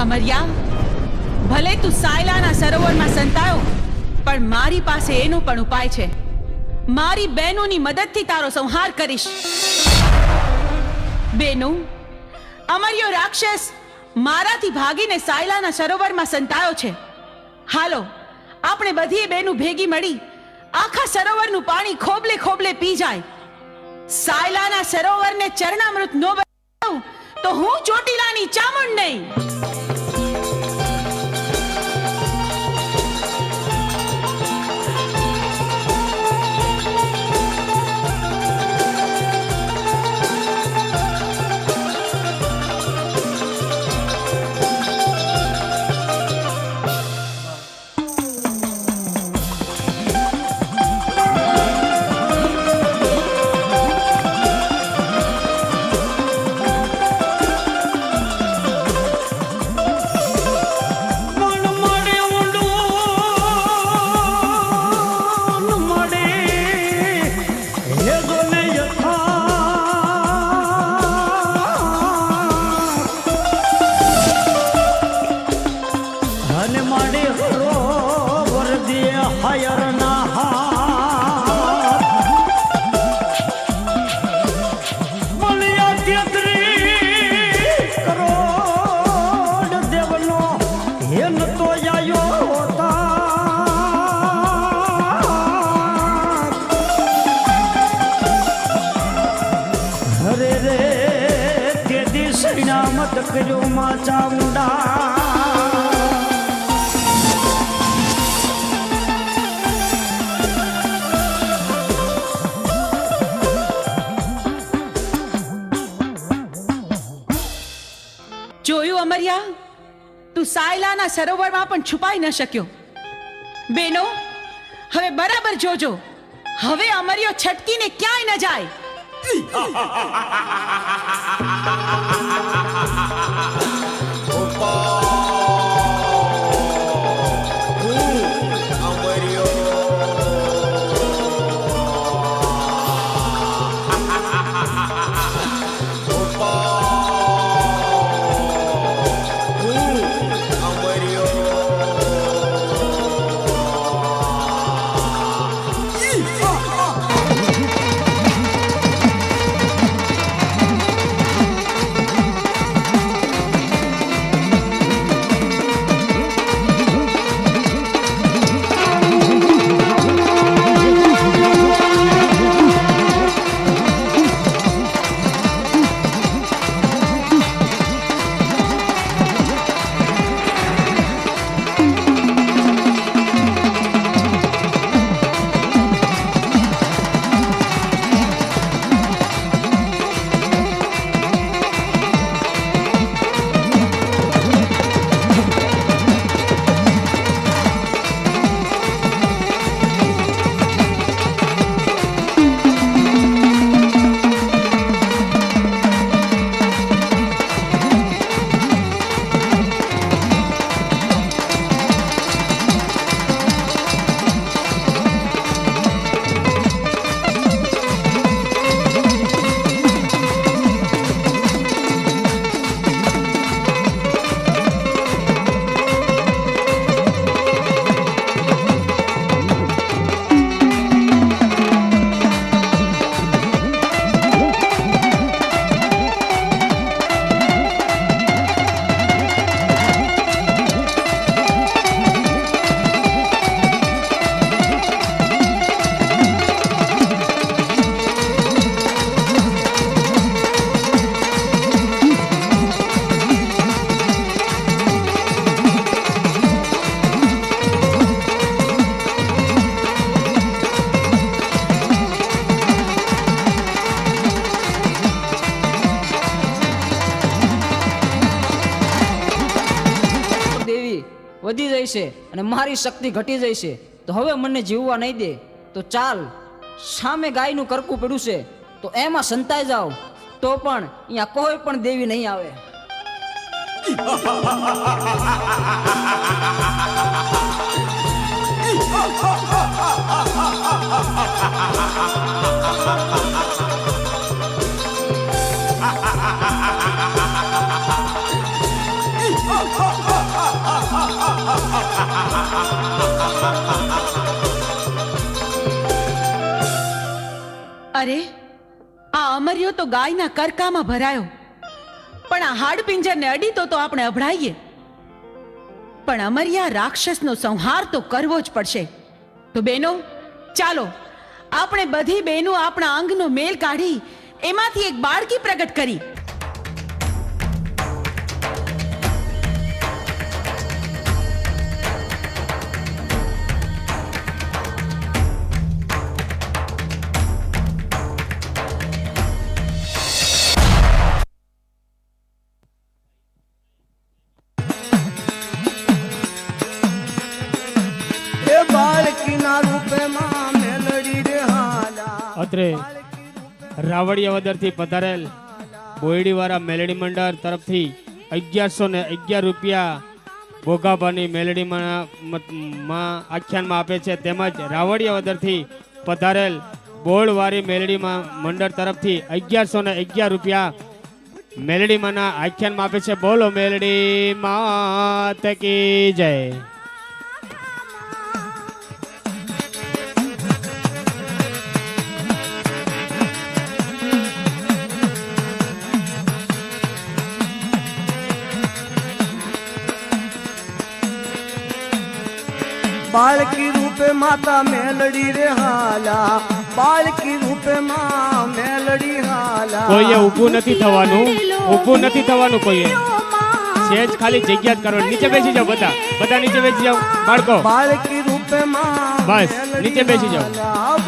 અમર્યા, ભલે તું સાયલાના સરોવરમાં સંતાયો, પણ મારી પાસે એનો પણ ઉપાય છે. મારી બહેનોની મદદથી તારો સંહાર કરીશ. બેનો, અમર્યો રાક્ષસ મારાથી ભાગીને સાયલાના સરોવરમાં સંતાયો છે. હાલો, આપણે બધી બહેનો ભેગી મળી આખા સરોવરનું પાણી ખોબલે ખોબલે પી જાય. સાયલાના સરોવરને ચરણામૃત નો બનાવું તો હું ચોટીલાની ચામુંડ નહીં. જોયું અમર્યા, તું સાયલાના સરોવરમાં પણ છુપાઈ ન શક્યો. બેનો, હવે બરાબર જોજો, હવે અમર્યો છટકીને ક્યાંય ન જાય. વધી જાય છે અને મારી શક્તિ ઘટી જાય છે, તો હવે મને જીવવા નહીં દે. તો ચાલ, સામે ગાયનું કરકું પડ્યું છે, તો એમાં સંતાઈ જાઓ, તો પણ અહીંયા કોઈ પણ દેવી નહીં આવે. Ha ha ha ha! અરે, આ અમર્યો તો ગાયના કરકામાં ભરાયો, પણ આ હાડપિંજરને અડીતો તો આપણે અભડાઈએ. પણ અમર્યા રાક્ષસનો સંહાર તો કરવો જ પડશે. તો બેનો, ચાલો આપણે બધી બહેનો આપણા અંગનો મેલ કાઢી એમાંથી એક બાળકી પ્રગટ કરી. અત્રે રાવડિયા વદરથી પધારેલ બોયડીવાળા મેલડી મંડળ તરફથી 1111 રૂપિયા ભોગાભાની મેલડીમાં આખ્યાનમાં આપે છે. તેમજ રાવડિયા વદરથી પધારેલ બોળવાળી મેલડીમાં મંડળ તરફથી 1111 રૂપિયા મેલડીમાંના આખ્યાનમાં આપે છે. બોલો મેલડી માત કી જય. बालकी रूपे माता मेलड़ी रे हाला, बालकी रूपे मां मेलड़ी हाला. કોઈએ ઊભું નથી થવાનું, ઊભું નથી થવાનું કોઈએ. સેજ ખાલી જગ્યા જ કરો. નીચે બેસી જાઓ, બધા નીચે બેસી જાઓ બાળકો. बालकी रूपे मां બસ નીચે બેસી જાઓ.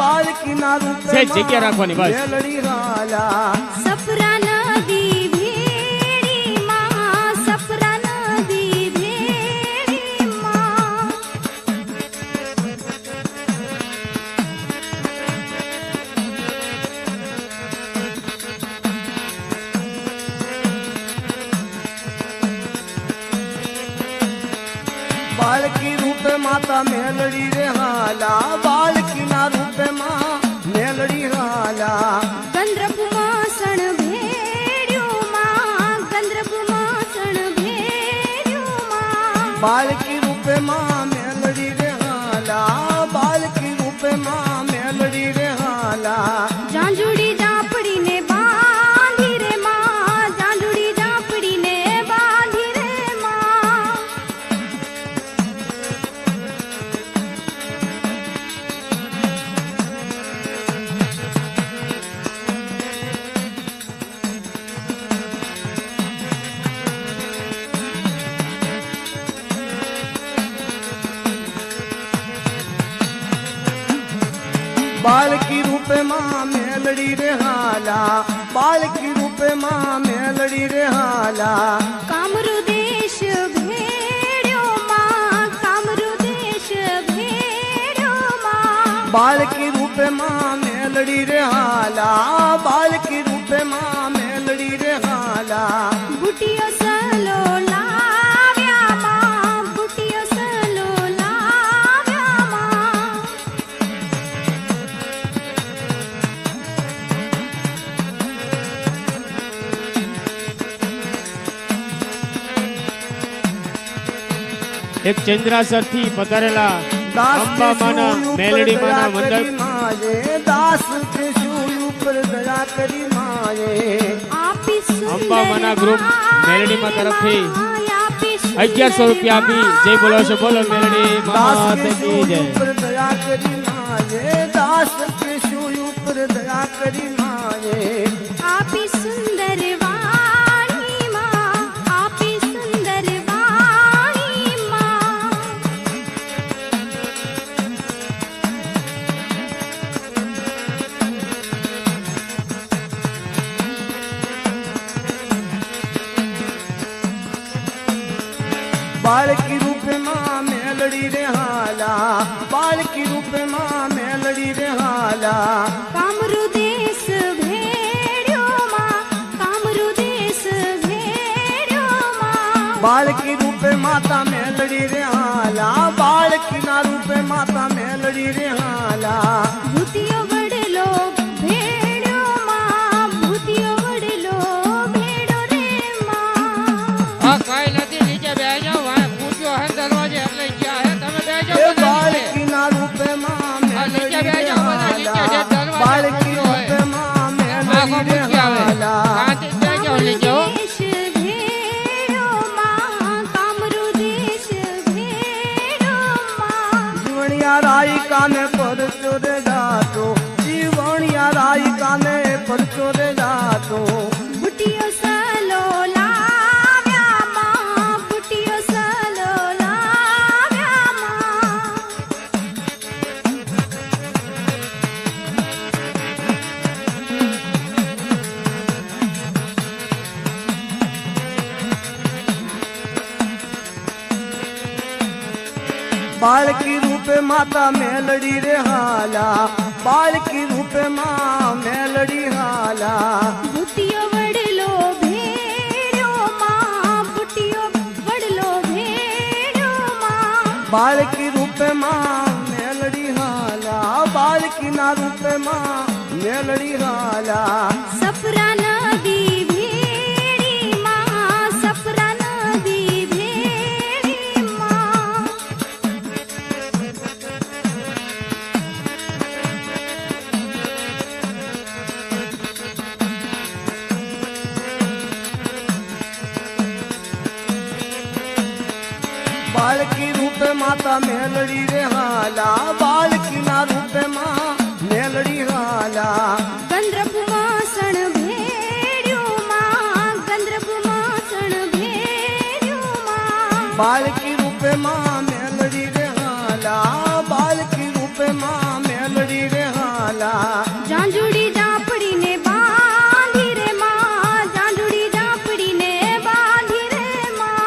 बालकी ना रूपे સેજ જગ્યા રાખવાની બસ. मेलड़ी हाला. सफरा नदी भेड़ी माँ, सफरा नदी भेड़ी माँ. बालकी रूपे माता मेलड़ी रे हाला, बालकी ना रूपे मां मेलड़ी हाला. गंद्रप मासण भेड़्यो माँ, गंद्रप मासण भेड़्यो माँ. बालकी रूपे मां मेलड़ी रे हाला, बालकी रूपे मां मेलड़ी रे हाला. जांजुड़ी जापड़ी ने बांधी रे माँ, जांजुड़ी जापड़ी ने बांधी रे माँ. बालकी रूपे मां मेलड़ी रे हाला, बालकी रूपे मां मेलड़ी रे हाला. कामरु देश भेड़्यो माँ, कामरु देश भेड़्यो माँ. बालकी रूपे मां मेलड़ी रे हाला, बालकी रूपे मां मेलड़ी रे हाला. बुटियो सलो लाव्या माँ, बुटियो सलो लाव्या माँ. એક ચંદ્રાસર થી પધારેલા અંબામાના મેલડીમાંના મંડળ माये दास के सूय ऊपर दया करी माये. आपी सुंदर અંબામાના ગ્રુપ મેલડીમાં તરફથી माँ, आपी सुंदर 1100 રૂપિયા આપી જય બોલો છો. બોલો મેલડી दास માત के કી सूय જય. ऊपर दया करी माये, दास के सूय ऊपर दया करी माये. आपी सुंदर वाणी माँ, आपी सुंदर वाणी माँ. बालकी रूपे मां मेलड़ी रे हाला, बालकी रूपे मां मेलड़ी रे हाला. कामरु देश भेड़्यो माँ, कामरु देश भेड़्यो माँ. बालकी रूपे माता मेलड़ी रे हाला, बालकी ना रूपे माता मेलड़ी रे हाला. भूतियो बड़लो भेड़्यो माँ, भूतियो बड़लो भेड़ो रे माँ. આ કાંઈ નથી નીચે બેસજો પૂછ્યો હે દરવાજે એટલે ગયા હે તમે બેસજો ए બધા નીચે. बालकी ना रूपे मां આ નીચે मेलड़ी रे બેસજો બધા નીચે જે हाला, દરવાજો बालकी ખુલ્યો रूपे હોય. માં મૂકી આવે કાંતિ ત્યાં જાઓ લઈ જાઓ દેશ ભેળો માં કામરૂ દેશ ભેળો માં જીવણિયા રાઈ કાને પરચો રે જાતો જીવણિયા રાઈ કાને પરચો રે જાતો બુટિયો સલો લાવ્યા માં બુટિયો સલો લાવ્યા માં बालकी रूपे माता मेलड़ी रे हाला बालकी रूपे माँ मेलड़ी हाला બુટિયો વડલો ભેળો માં બુટિયો વડલો ભેળો માં बालकी रूपे माँ मेलड़ी हाला बालकी ना रूपे माँ मेलड़ी हाला સફરા નદી ભેળી માં સફરા નદી ભેળી માં बालकी रूपे माता मेलड़ी रे हाला बालकी ना रूपे माँ मेलड़ी हाला ગંદ્રભ માસણ ભેળ્યું માં ગંદ્રભ માસણ ભેળ્યું માં बालकी रूपे माँ मेलड़ी रे हाला बालकी रूपे माँ मेलड़ी रे हाला જાંજુડી જાપડીને બાંધી રે માં જાંજુડી જાપડીને બાંધી રે માં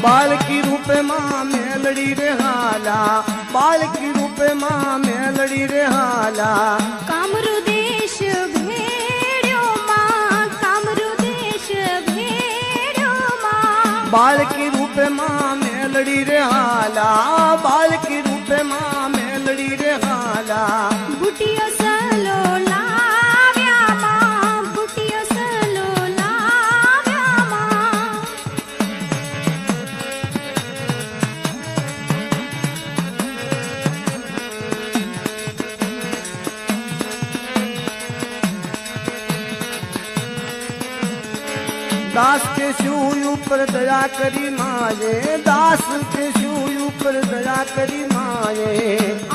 बालकी रूपे माँ मेलड़ी रे हाला बालकी रूपे माँ मेलड़ी रे हाला કામરૂ દેશ ભેળ્યો માં કામરૂ દેશ ભેળ્યો માં बालकी रूपे माँ मेलड़ी रे हाला बालकी रूपे माँ मेलड़ी रे हाला બુટિયો સલો લાવ્યા માં બુટિયો સલો લાવ્યા માં दास के सूय ऊपर दया करी माये दास के सूय ऊपर दया करी माये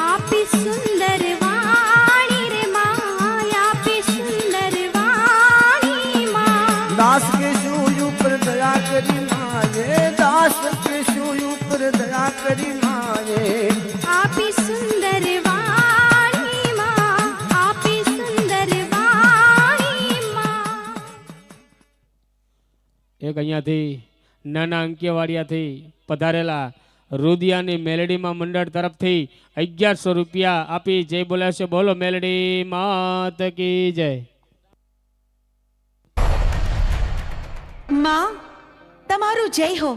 આપી સુંદર વાણી રે માં આપી સુંદર વાણી માં दास के सूय ऊपर दया करी माये दास के सूय ऊपर दया करी माये આપી સુંદર વાણી માં આપી સુંદર વાણી માં એક અહીંયાથી નાના અંકેવાડિયાથી પધારેલા રુદિયાની મેલડીમાં મંડળ તરફથી 1100 રૂપિયા આપી જય બોલાશે બોલો મેલડી માત કી જય માં તમારું જય હો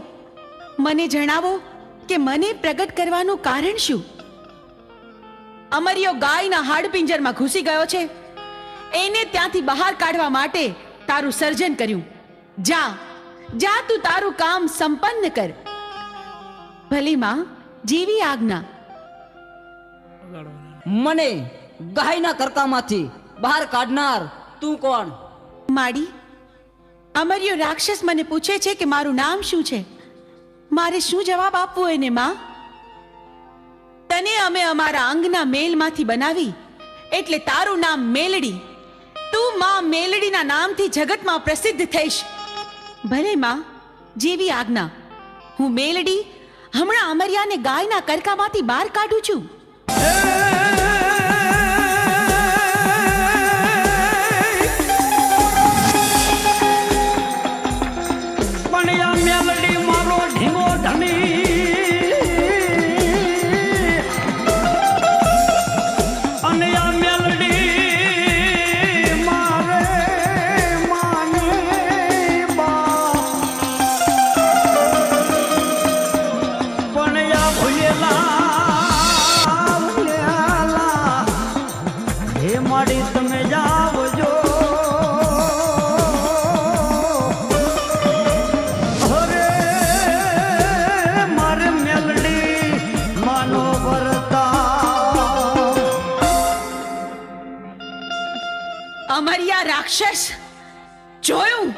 મને જણાવો કે મને પ્રગટ કરવાનું કારણ શું અમરિયો ગાયના હાડપિંજરમાં ઘૂસી ગયો છે એને ત્યાંથી બહાર કાઢવા માટે તારું સર્જન કર્યું જા જા તું તારું કામ સંપન્ન કર ભલી માં જીવી આજ્ઞા મને ગાયના કરકામાંથી બહાર કાઢનાર તું કોણ? માડી અમરિયો રાક્ષસ મને પૂછે છે કે મારું નામ શું છે મારે શું જવાબ આપવો એને માં તને અમે અમારા અંગના મેલમાંથી બનાવી એટલે તારું નામ મેલડી તું માં મેલડીના નામથી જગતમાં પ્રસિદ્ધ થઈશ ભલે માં જેવી આજ્ઞા હું મેલડી હમણાં અમરિયાને ગાયના કરકામાંથી બહાર કાઢું છું અમરિયા રાક્ષસ, જોયું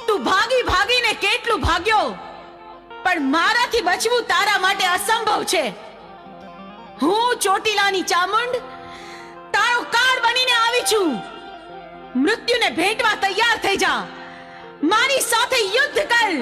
તું ભાગી ભાગીને કેટલું ભાગ્યો, પણ મારાથી બચવું તારા માટે અસંભવ છે. હું ચોટીલાની ચામુંડ તારો કાળ બનીને આવી છું. મૃત્યુને ભેટવા તૈયાર થઈ જા, મારી સાથે યુદ્ધ કર.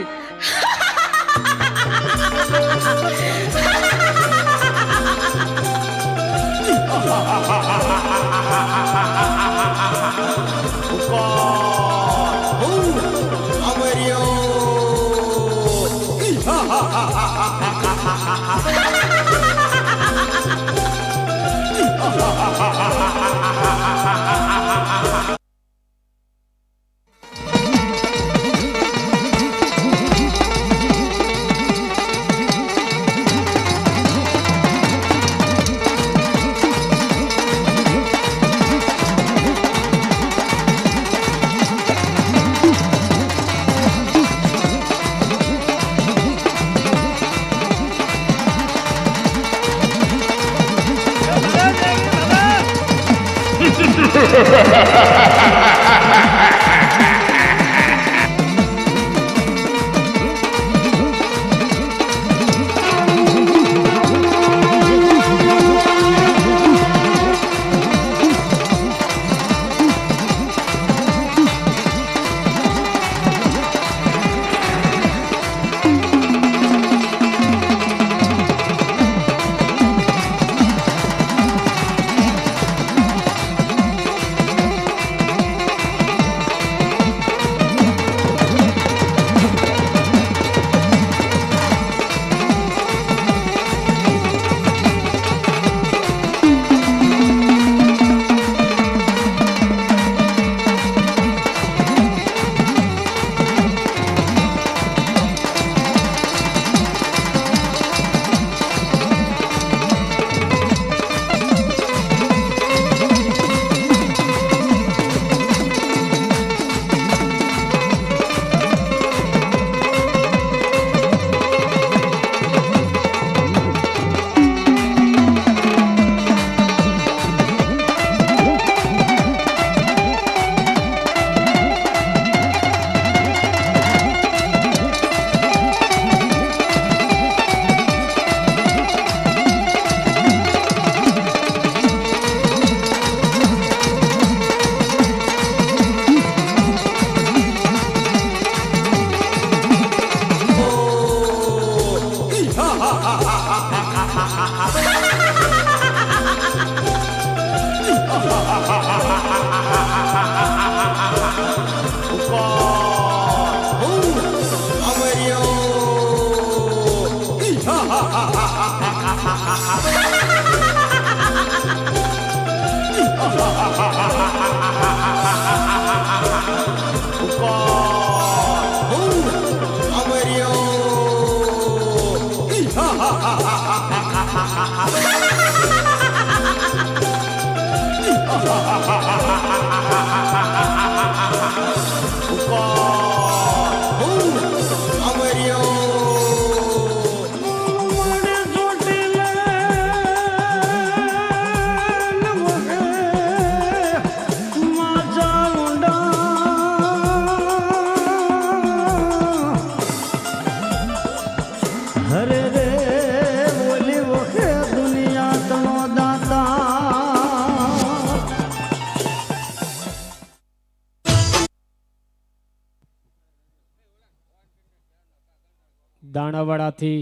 દાણાવાડાથી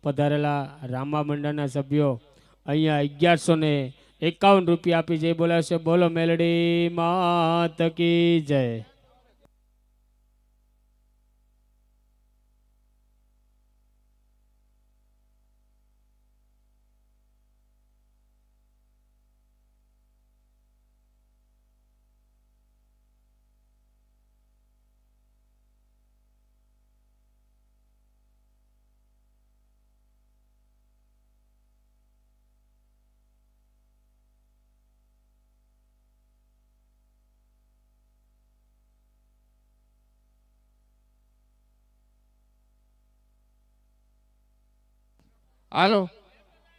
પધારેલા રામા મંડળના સભ્યો અહીંયા 1151 રૂપિયા આપી જય બોલે છે. બોલો મેલડી માત કી જય. હાલો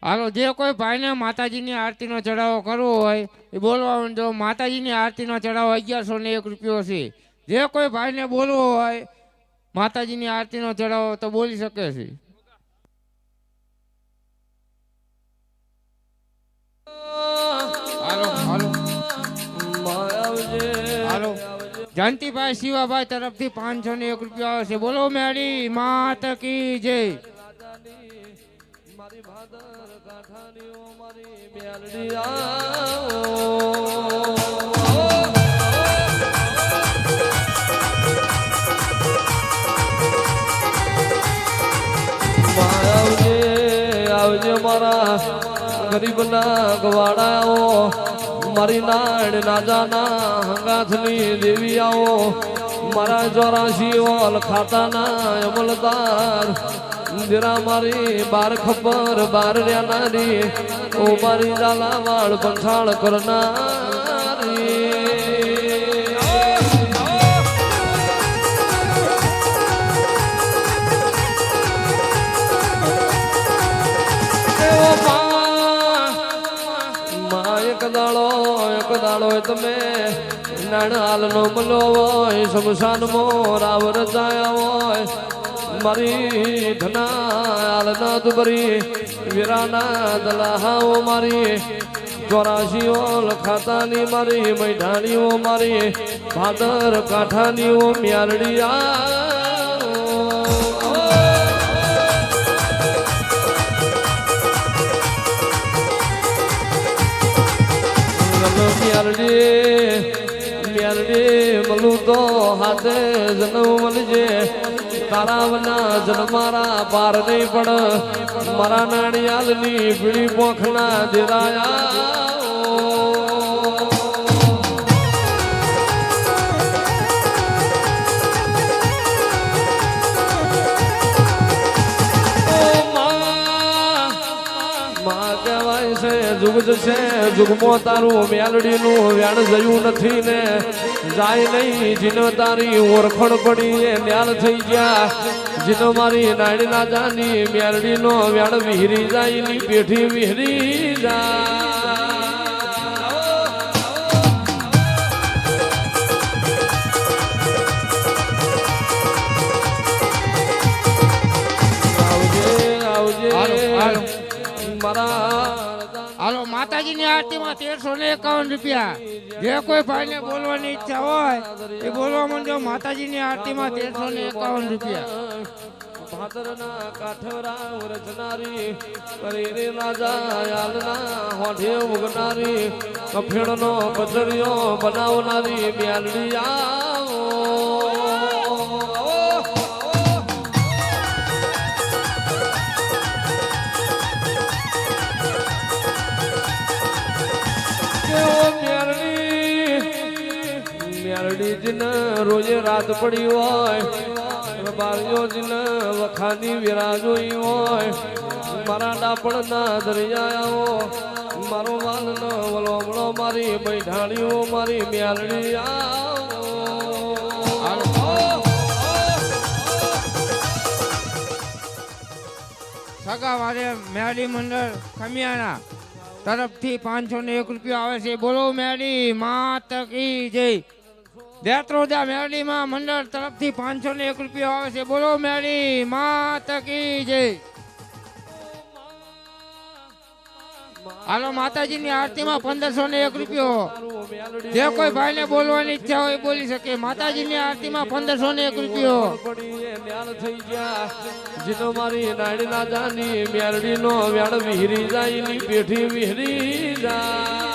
હાલો જે કોઈ ભાઈને માતાજીની આરતીનો ચડાવો કરવો હોય એ બોલવા જો માતાજીની આરતીનો ચડાવો 1101 રૂપિયો છે. જે કોઈ ભાઈને બોલવો હોય માતાજીની આરતીનો ચડાવો તો બોલી શકે છે. હાલો હાલો હાલો જયંતિભાઈ શિવાભાઈ તરફથી 501 રૂપિયા આવે છે. બોલો મેરી માત કી જય. મારી ભાદર કાઠાણીઓ મારી મેલડી આવો. આવજે આવજે મારા ગરીબના ગવાડાઓ મારી નાડ નાજાના હંગાથની દેવી આવો મારા 84 ખાતાના અમલદાર જરા મારી બાર ખબર બાર નારી ઓ મારી ઝાલાવાડ પંથાળ કરનારી એક દાડો તમે નાણાલ નો મલો હોય શમશાનમાં રાવ રચાયા હોય મારી ધનાલ ના દુબરી વીરાના દલાહાઓ મારી 84 ખાતાની મારી મૈઠાણીઓ મારી ભાદર કાઠાનીઓ મ્યાલડિયા મ્યાલડી મલું તો હાથે જન્મ મળજે તારાવના જન્મારા પાર નહીં પડ મારા નાણિયાલની પીળી પોખના દેરાયા જુગ જશે જુગમાં તારું મેલડીનું વ્યાણ જયું નથી ને જાય નહીં જીનો તારી ઓળખણ પડી એ ન્યાલ થઈ ગયા જીનો મારી નાડી ના જાની મેલડીનો વ્યાણ વિહરી જાય ની પેઠી વિહરી જાય મારા હાલો માતાજીની આરતીમાં 1351 રૂપિયા. જે કોઈ ભાઈને બોલવાની ઈચ્છા હોય એ બોલવા માંડો. માતાજીની આરતીમાં 1351 રૂપિયા. ભાદરના કાઠવરા રચનારી કરીને રાજા યાલના હોઠે ઉગનારી કફેણનો કચરિયો બનાવનારી મ્યાલડી આવો રોજે રાત પડી હોય બારીઓ વખાની વિરા જોઈ હોય મારા ડાપણ ના દરિયાઓ મારો વાલ ન વલોમણો મારી મૈઠાણીઓ મારી મ્યાલડી સગા વારે મેરડી મંડળ ખમિયાના તરફથી 501 રૂપિયા આવે છે. બોલો મેરડી માત કી જય. દેત્રોજા મેરડીમાં મંડળ તરફથી 501 રૂપિયા આવે છે. બોલો મેરડી માત કી જય. હાલો માતાજીની આરતીમાં 1501 રૂપિયો. જે કોઈ ભાઈને બોલવાની ઈચ્છા હોય બોલી શકે. માતાજીની આરતીમાં 1501 રૂપિયો. થઈ ગયા જીનો મારી નાડી ના જાની મેરડી નો વ્યાણ વિહરી જાય ની પેઠી વિહરી જાય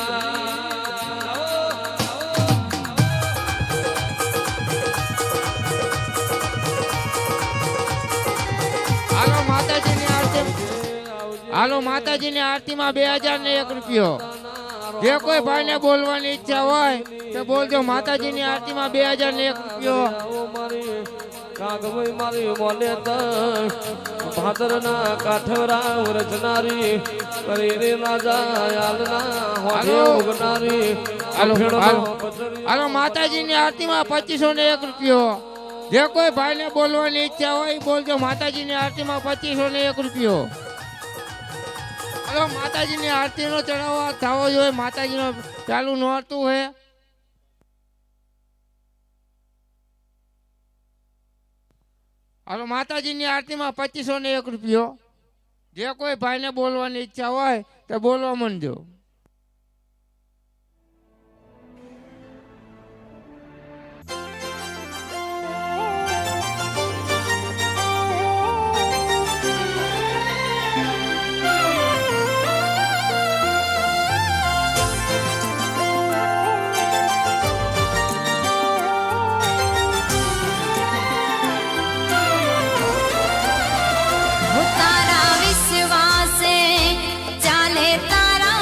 હાલો માતાજીની આરતીમાં 2001 રૂપિયો. જે કોઈ ભાઈને બોલવાની ઈચ્છા હોય તો બોલજો. માતાજીની આરતીમાં 2001 રૂપિયો. કાગભાઈ મારી મોને ભાદરના કાઠવરા રચનારી કરીને રાજા યાલના હોઠે ઉગનારી હાલો માતાજીની આરતીમાં 2501 રૂપિયો. જે કોઈ ભાઈને બોલવાની ઈચ્છા હોય બોલજો. માતાજીની આરતીમાં 2501 રૂપિયો. હાલો માતાજીની આરતીનો ચડાવવા થવો જોઈએ. માતાજીનો ચાલુ નહોતું હે. હાલો માતાજીની આરતીમાં 2501 રૂપિયો. જે કોઈ ભાઈને બોલવાની ઈચ્છા હોય તો બોલવા માંડજો. તારા વિશ્વાસે ચાલે તારા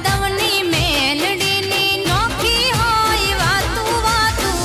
જાદવની મેલડીની નોખી હોય વાતું વાતું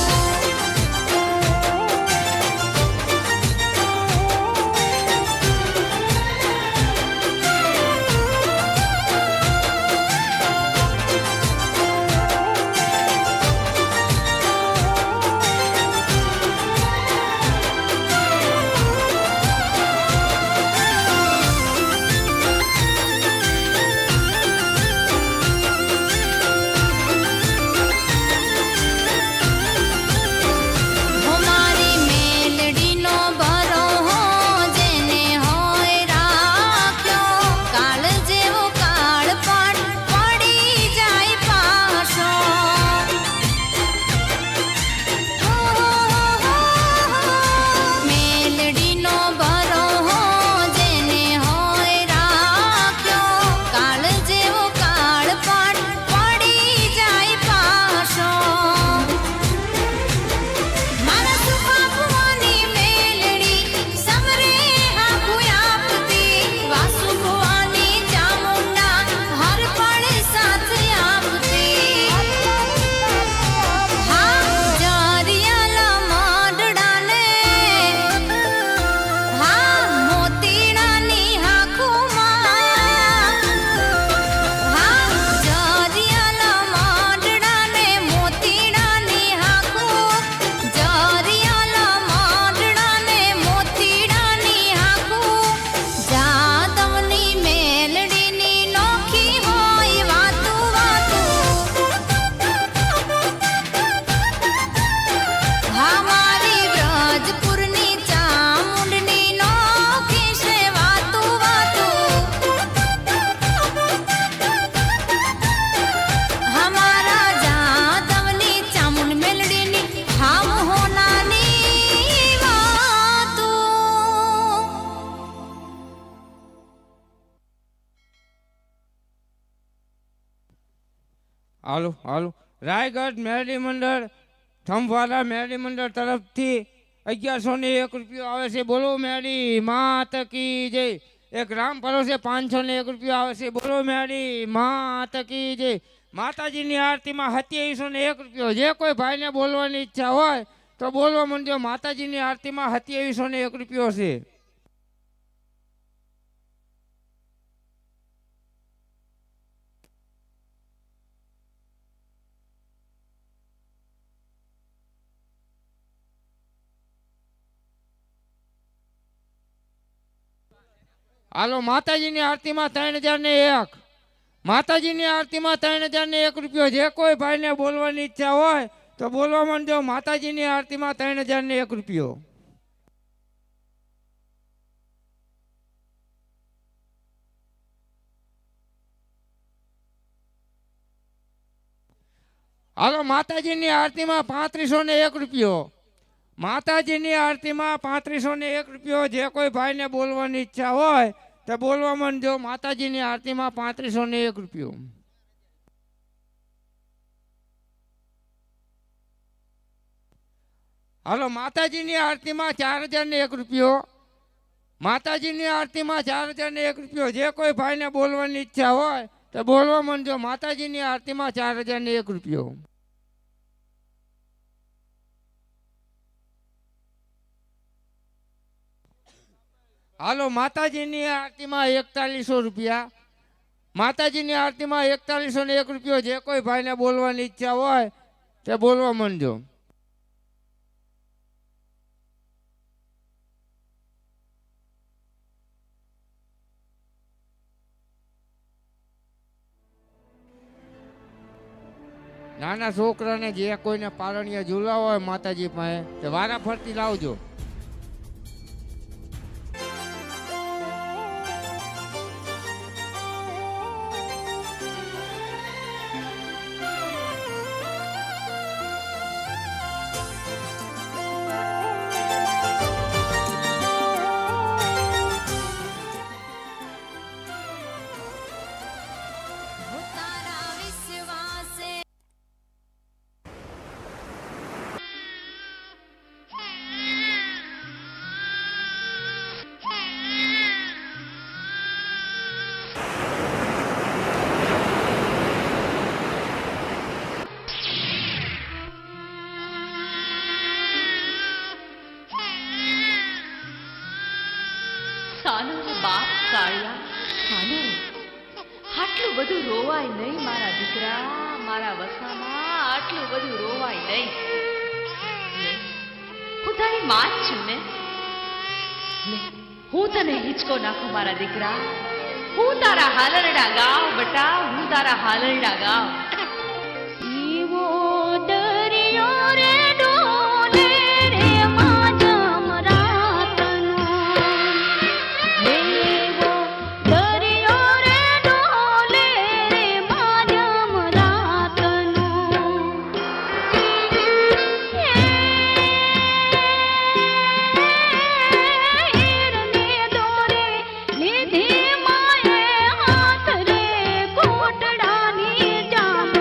હાલો હાલો રાયગઢ મેરડી મંડળ થંભવાલા મેરડી મંડળ તરફથી 1101 રૂપિયો આવે છે. બોલો મેરડી માત કી જય. એક રામ પરોસે 501 રૂપિયો આવે છે. બોલો મેરડી માત કી જય. માતાજીની આરતીમાં 2701 રૂપિયો. જે કોઈ ભાઈને બોલવાની ઈચ્છા હોય તો બોલવા માંડજો. માતાજીની આરતીમાં 2701 રૂપિયો છે. હાલો માતાજીની આરતીમાં 3001. માતાજીની આરતીમાં 3001 રૂપિયો. જે કોઈ ભાઈને બોલવાની ઈચ્છા હોય તો બોલવા માંડજો. માતાજીની આરતીમાં 3001 રૂપિયો. હાલો માતાજીની આરતીમાં 3501 રૂપિયો. માતાજીની આરતીમાં 3501 રૂપિયો. જે કોઈ ભાઈને બોલવાની ઈચ્છા હોય તો બોલવા માંડજો. માતાજીની આરતીમાં 3501 રૂપિયો. હાલો માતાજીની આરતીમાં 4001 રૂપિયો. માતાજીની આરતીમાં 4001 રૂપિયો. જે કોઈ ભાઈને બોલવાની ઈચ્છા હોય તો બોલવા માંડજો. માતાજીની આરતીમાં 4001 રૂપિયો. હાલો માતાજીની આરતીમાં 4100 રૂપિયા. માતાજીની આરતીમાં 4101 રૂપિયો. જે કોઈ ભાઈને બોલવાની ઈચ્છા હોય તે બોલવા માંડજો. નાના છોકરાને જે કોઈને પારણિયા ઝૂલાવા હોય માતાજી પાસે તે વારા ફરતી લાવજો. રોવાય નહીં મારા દીકરા, મારા વસામાં આટલું બધું રોવાય નહીં. લે, હું તારી માં જ છું ને. લે, હું તને હિંચકો નાખું મારા દીકરા. હું તારા હાલરડા ગાવ બટા, હું તારા હાલરડા ગાવ. એવો દરિયો રે ડોલે રે માજમ રાતનો, એવો દરિયો રે ડોલે રે માજમ રાતનો. હીરને દોરે લીધી માએ હાથ રે કોટડાની જામ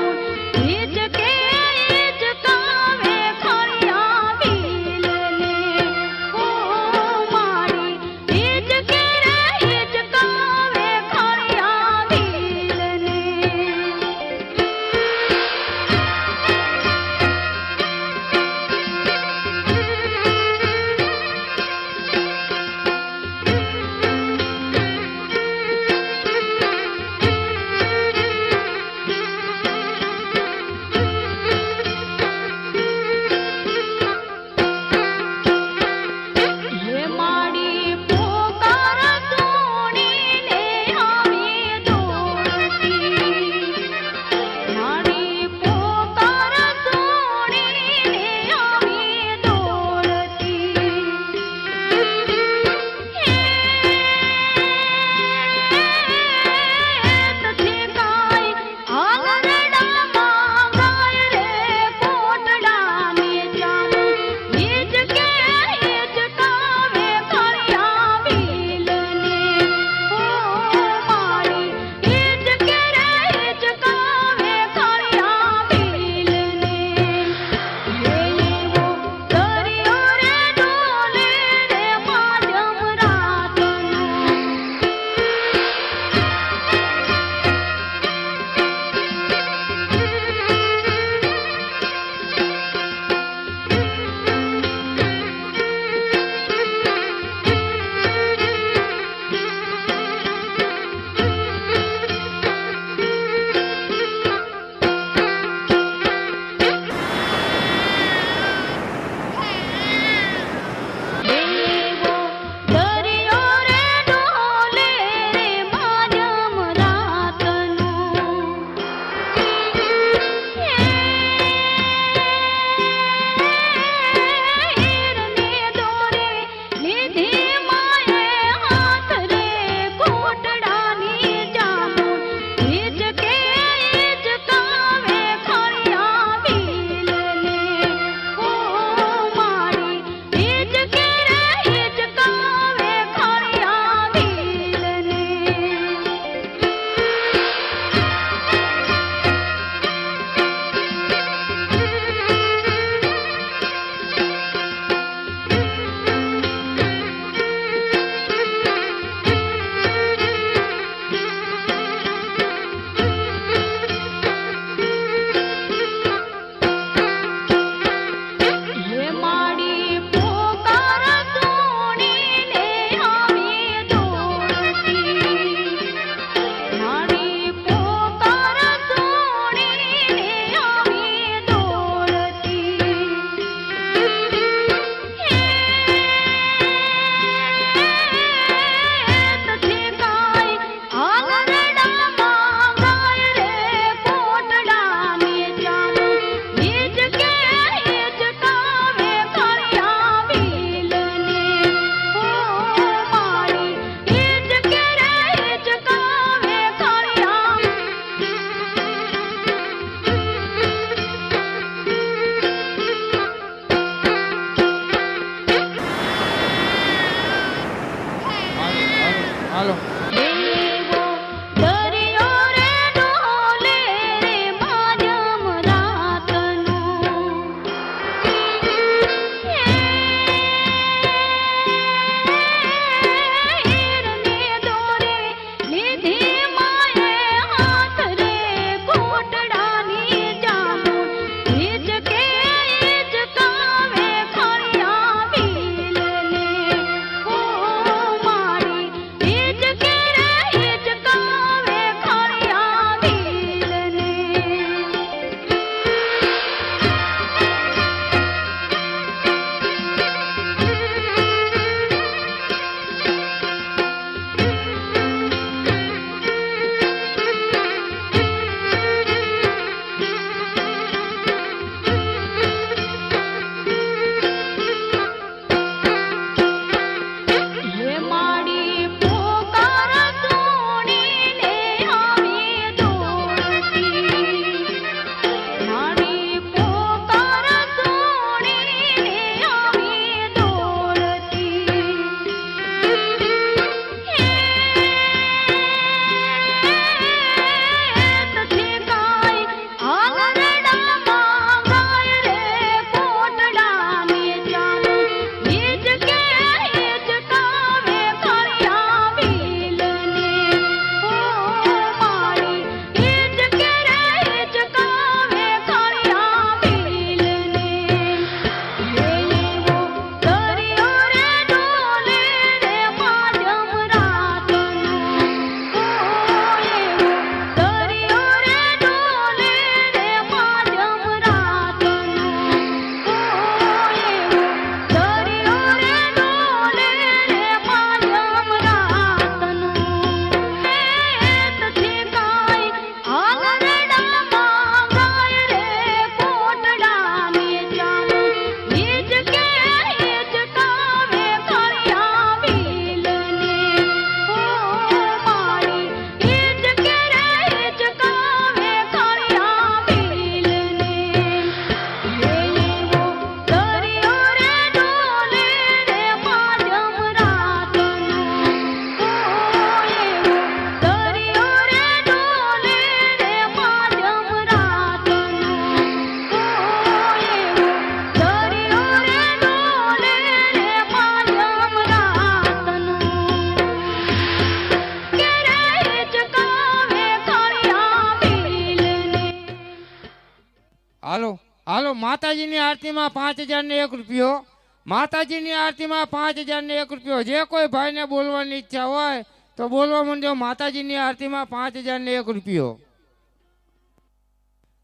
હાલો હાલો, માતાજીની આરતીમાં 5001 રૂપિયો, માતાજીની આરતીમાં 5001 રૂપિયો. જે કોઈ ભાઈને બોલવાની ઈચ્છા હોય તો બોલવા માંડ્યો. માતાજીની આરતીમાં 5001 રૂપિયો.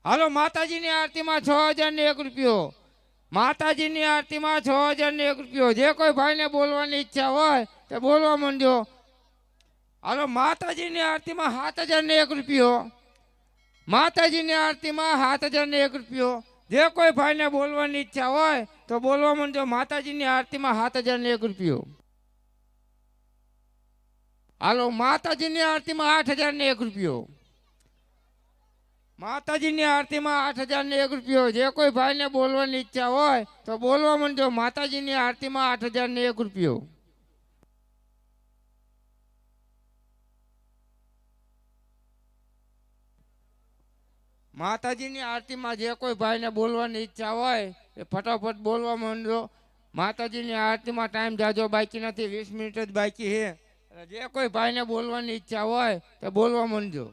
હાલો, માતાજીની આરતીમાં 6001 રૂપિયો, માતાજીની આરતીમાં 6001 રૂપિયો. જે કોઈ ભાઈને બોલવાની ઈચ્છા હોય તો બોલવા માંડ્યો. હાલો, માતાજીની આરતીમાં 7001 રૂપિયો, માતાજીની આરતીમાં 7001 રૂપિયો. જે કોઈ ભાઈને બોલવાની ઈચ્છા હોય તો બોલવા માંડ્યો. માતાજીની આરતીમાં 7001 રૂપિયો. હાલો, માતાજીની આરતીમાં 8001 રૂપિયો, માતાજીની આરતીમાં 8001 રૂપિયો. જે કોઈ ભાઈને બોલવાની ઈચ્છા હોય તો બોલવા માંડ્યો. માતાજીની આરતીમાં 8001 રૂપિયો. માતાજીની આરતીમાં જે કોઈ ભાઈને બોલવાની ઈચ્છા હોય એ ફટાફટ બોલવા માંડો. માતાજીની આરતીમાં ટાઈમ જાજો બાકી નથી, 20 મિનિટ જ બાકી છે. જે કોઈ ભાઈને બોલવાની ઈચ્છા હોય તો બોલવા માંડજો.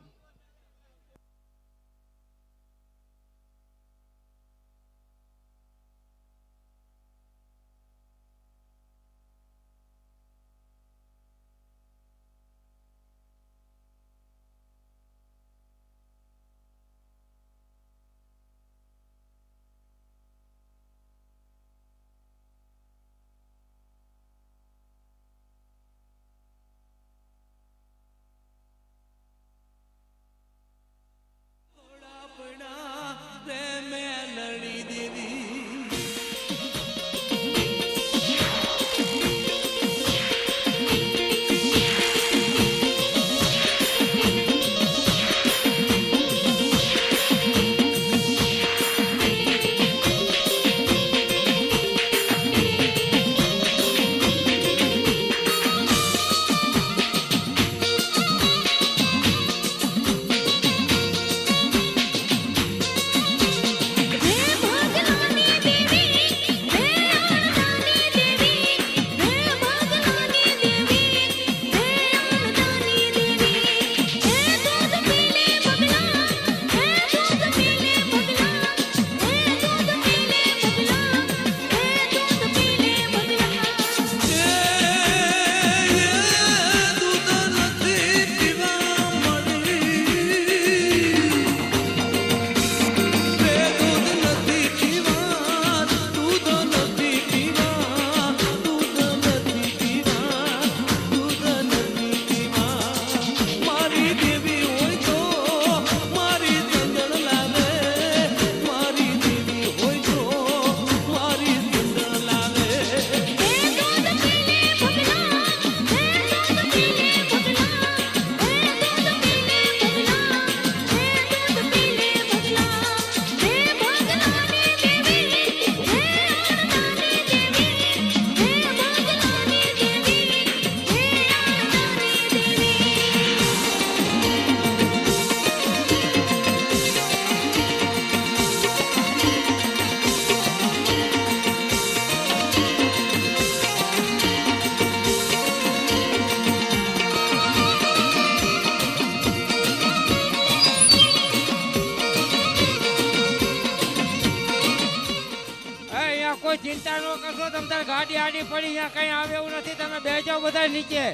કોઈ ચિંતા ન કરશો. તમે તાર ગાડી આડી પડી અહીંયા કઈ આવે એવું નથી. તમે બે જાઓ બધા નીચે.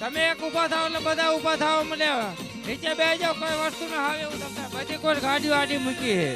તમે એક ઊભા થાવ એટલે બધા ઊભા થાવ. મને નીચે બે જાઓ. કોઈ વસ્તુ ના આવે એવું તમને. બધી કોઈ ગાડીઓ આડી મૂકી છે.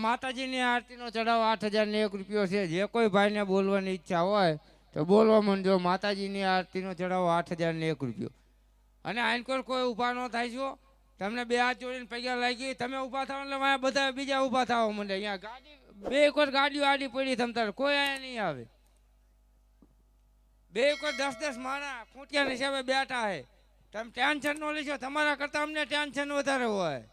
માતાજીની આરતીનો ચડાવ 8,001 રૂપિયો છે. જે કોઈ ભાઈને બોલવાની ઈચ્છા હોય તો બોલવા માંડજો. માતાજીની આરતીનો ચડાવ 8,001 રૂપિયો. અને આઈનકોર કોઈ ઊભા ન થાય છો. તમને બે હાથ જોડીને પૈસા લાગી, તમે ઊભા થાવ એટલે વાયા બધા બીજા ઊભા થવા માંડે. અહીંયા ગાડી બે એક વાર ગાડીઓ આડી પડી, તમ તારે કોઈ અહીંયા નહીં આવે. બે એક વાર 10-10 માણા ખૂંટિયાની હિસાબે બેઠા હે. તમે ટેન્શન ન લેશો, તમારા કરતા અમને ટેન્શન વધારે હોય.